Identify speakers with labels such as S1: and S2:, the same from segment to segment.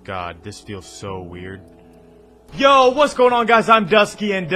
S1: God, this feels so weird. Yo, what's going on, guys? I'm DuskY, and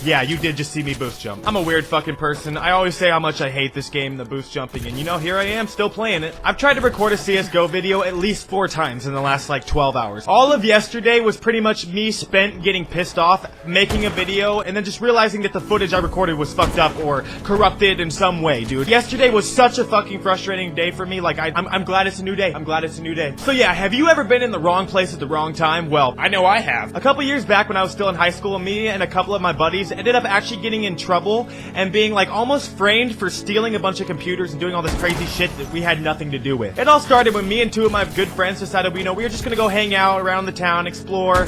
S1: yeah, you did just see me boost jump. I'm a weird fucking person. I always say how much I hate this game, the boost jumping, and you know, here I am, still playing it. I've tried to record a CSGO video at least 4 times in the last, like, 12 hours. All of yesterday was pretty much me spent getting pissed off, making a video, and then just realizing that the footage I recorded was fucked up or corrupted in some way, dude. Yesterday was such a fucking frustrating day for me. Like, I'm glad it's a new day. I'm glad it's a new day. So yeah, have you ever been in the wrong place at the wrong time? Well, I know I have. A couple years back when I was still in high school, me and a couple of my buddies ended up actually getting in trouble and being like almost framed for stealing a bunch of computers and doing all this crazy shit that we had nothing to do with. It all started when me and 2 of my good friends decided, we were just gonna go hang out around the town, explore,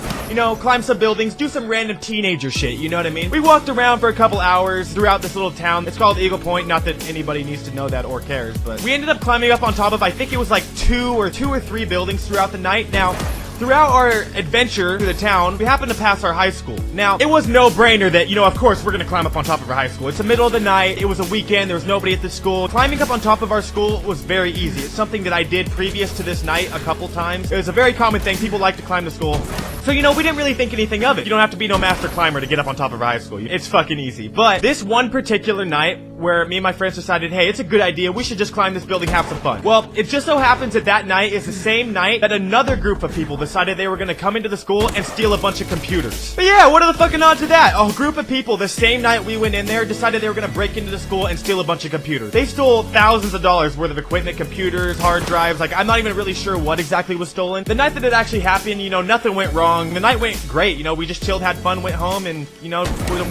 S1: climb some buildings, do some random teenager shit, you know what I mean? We walked around for a couple hours throughout this little town. It's called Eagle Point, not that anybody needs to know that or cares, but we ended up climbing up on top of, I think it was like 2 or 3 buildings throughout the night. Now, throughout our adventure through the town, we happened to pass our high school. Now, it was no-brainer that, of course, we're gonna climb up on top of our high school. It's the middle of the night, it was a weekend, there was nobody at the school. Climbing up on top of our school was very easy. It's something that I did previous to this night a couple times. It was a very common thing. People like to climb the school. So, we didn't really think anything of it. You don't have to be no master climber to get up on top of our high school. It's fucking easy. But this one particular night, where me and my friends decided, hey, it's a good idea, we should just climb this building, have some fun. Well, it just so happens that that night is the same night that another group of people decided they were gonna come into the school and steal a bunch of computers. But yeah, what are the fucking odds of that? A group of people, the same night we went in there, decided they were gonna break into the school and steal a bunch of computers. They stole thousands of dollars worth of equipment, computers, hard drives. Like, I'm not even really sure what exactly was stolen. The night that it actually happened, nothing went wrong. The night went great, we just chilled, had fun, went home, and,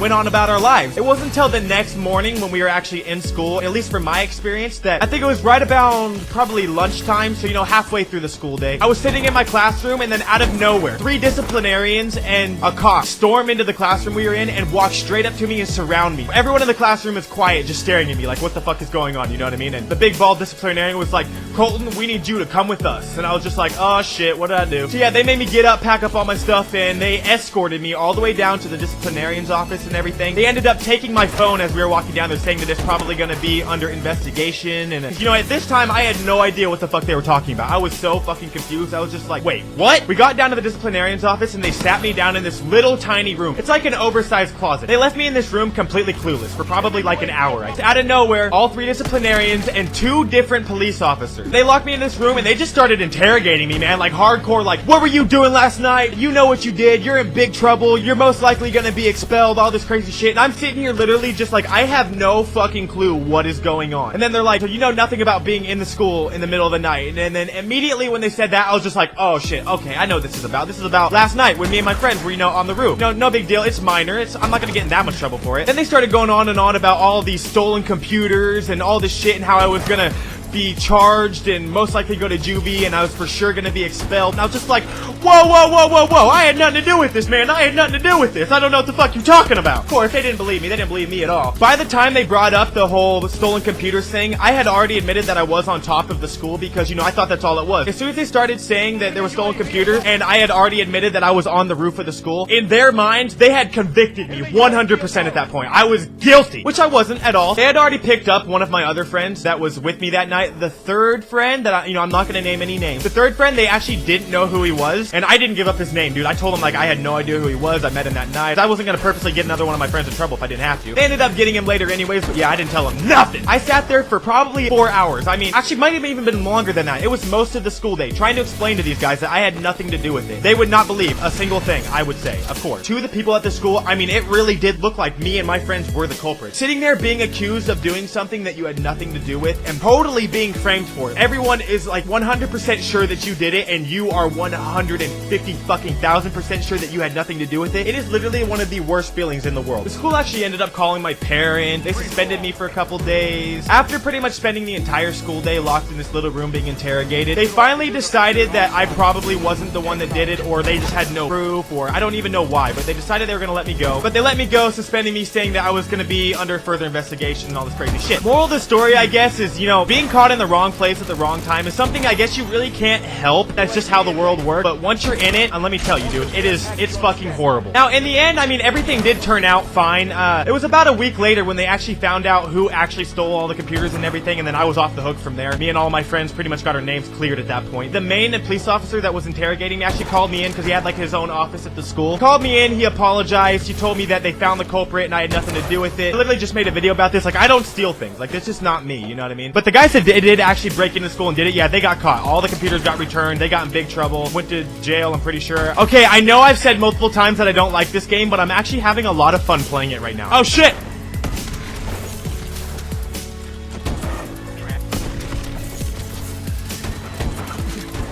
S1: went on about our lives. It wasn't until the next morning when we were actually in school, at least from my experience, that I think it was right about probably lunchtime, so, halfway through the school day. I was sitting in my classroom, and then out of nowhere, 3 disciplinarians and a cop storm into the classroom we were in and walk straight up to me and surround me. Everyone in the classroom is quiet, just staring at me like, what the fuck is going on, you know what I mean? And the big bald disciplinarian was like, Colton, we need you to come with us. And I was just like, oh shit, what did I do? So yeah, they made me get up, pack up all my stuff, and they escorted me all the way down to the disciplinarian's office and everything. They ended up taking my phone as we were walking down there, saying that it's probably gonna be under investigation. And at this time, I had no idea what the fuck they were talking about. I was so fucking confused. I was just like, wait, what? We got down to the disciplinarian's office and they sat me down in this little tiny room. It's like an oversized closet. They left me in this room completely clueless for probably like an hour. Out of nowhere, all 3 disciplinarians and 2 different police officers. They locked me in this room and they just started interrogating me, man, like hardcore, like, what were you doing last night? You know what you did. You're in big trouble. You're most likely gonna be expelled, all this crazy shit. And I'm sitting here literally just like, I have no fucking clue what is going on. And then they're like, so you know nothing about being in the school in the middle of the night. And then immediately when they said that, I was just like, oh shit, okay, I know what this is about. This is about last night when me and my friends were, on the roof. No big deal. It's minor. I'm not gonna get in that much trouble for it. Then they started going on and on about all these stolen computers and all this shit and how I was gonna be charged and most likely go to juvie and I was for sure gonna be expelled. And I was just like, whoa, I had nothing to do with this, man. I had nothing to do with this. I don't know what the fuck you're talking about. Of course, they didn't believe me. They didn't believe me at all. By the time they brought up the whole stolen computers thing, I had already admitted that I was on top of the school because, I thought that's all it was. As soon as they started saying that there were stolen computers and I had already admitted that I was on the roof of the school, in their minds, they had convicted me 100% at that point. I was guilty, which I wasn't at all. They had already picked up one of my other friends that was with me that night. The third friend that I'm not gonna name any names. The third friend, they actually didn't know who he was, and I didn't give up his name, dude. I told him, like, I had no idea who he was. I met him that night. I wasn't gonna purposely get another one of my friends in trouble if I didn't have to. They ended up getting him later anyways, but yeah, I didn't tell him nothing. I sat there for probably 4 hours. I mean, actually, might have even been longer than that. It was most of the school day, trying to explain to these guys that I had nothing to do with it. They would not believe a single thing I would say, of course. To the people at the school, I mean, it really did look like me and my friends were the culprits. Sitting there being accused of doing something that you had nothing to do with and totally being framed for it. Everyone is like 100% sure that you did it and you are 150 fucking 1000% sure that you had nothing to do with it. It is literally one of the worst feelings in the world. The school actually ended up calling my parents. They suspended me for a couple days. After pretty much spending the entire school day locked in this little room being interrogated, they finally decided that I probably wasn't the one that did it, or they just had no proof, or I don't even know why, but they decided they were gonna let me go. But they let me go, suspending me, saying that I was gonna be under further investigation and all this crazy shit. Moral of the story, I guess, is, being caught caught in the wrong place at the wrong time is something I guess you really can't help. That's just how the world works. But once you're in it, and let me tell you, dude, it's fucking horrible. Now, in the end, I mean, everything did turn out fine. It was about a week later when they actually found out who actually stole all the computers and everything, and then I was off the hook from there. Me and all my friends pretty much got our names cleared at that point. The main police officer that was interrogating me actually called me in because he had like his own office at the school. Called me in, he apologized, he told me that they found the culprit and I had nothing to do with it. I literally just made a video about this. Like, I don't steal things. Like, that's just not me, you know what I mean? But the guys that did actually break into school and did it, yeah, they got caught. All the computers got returned. They got in big trouble. Went to jail, I'm pretty sure. Okay, I know I've said multiple times that I don't like this game, but I'm actually having a lot of fun playing it right now. Oh, shit!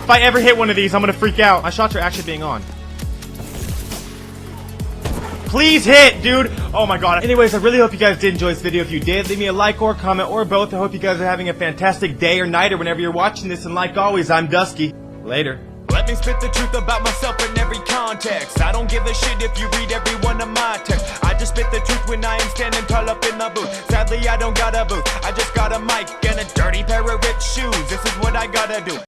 S1: If I ever hit one of these, I'm gonna freak out. My shots are actually being on. Please hit, dude. Oh my god. Anyways, I really hope you guys did enjoy this video. If you did, leave me a like or a comment or both. I hope you guys are having a fantastic day or night or whenever you're watching this. And like always, I'm DuskY. Later.
S2: Let me spit the truth about myself in every context. I don't give a shit if you read every one of my texts. I just spit the truth when I am standing tall up in the booth. Sadly, I don't got a booth. I just got a mic and a dirty pair of ripped shoes. This is what I gotta do.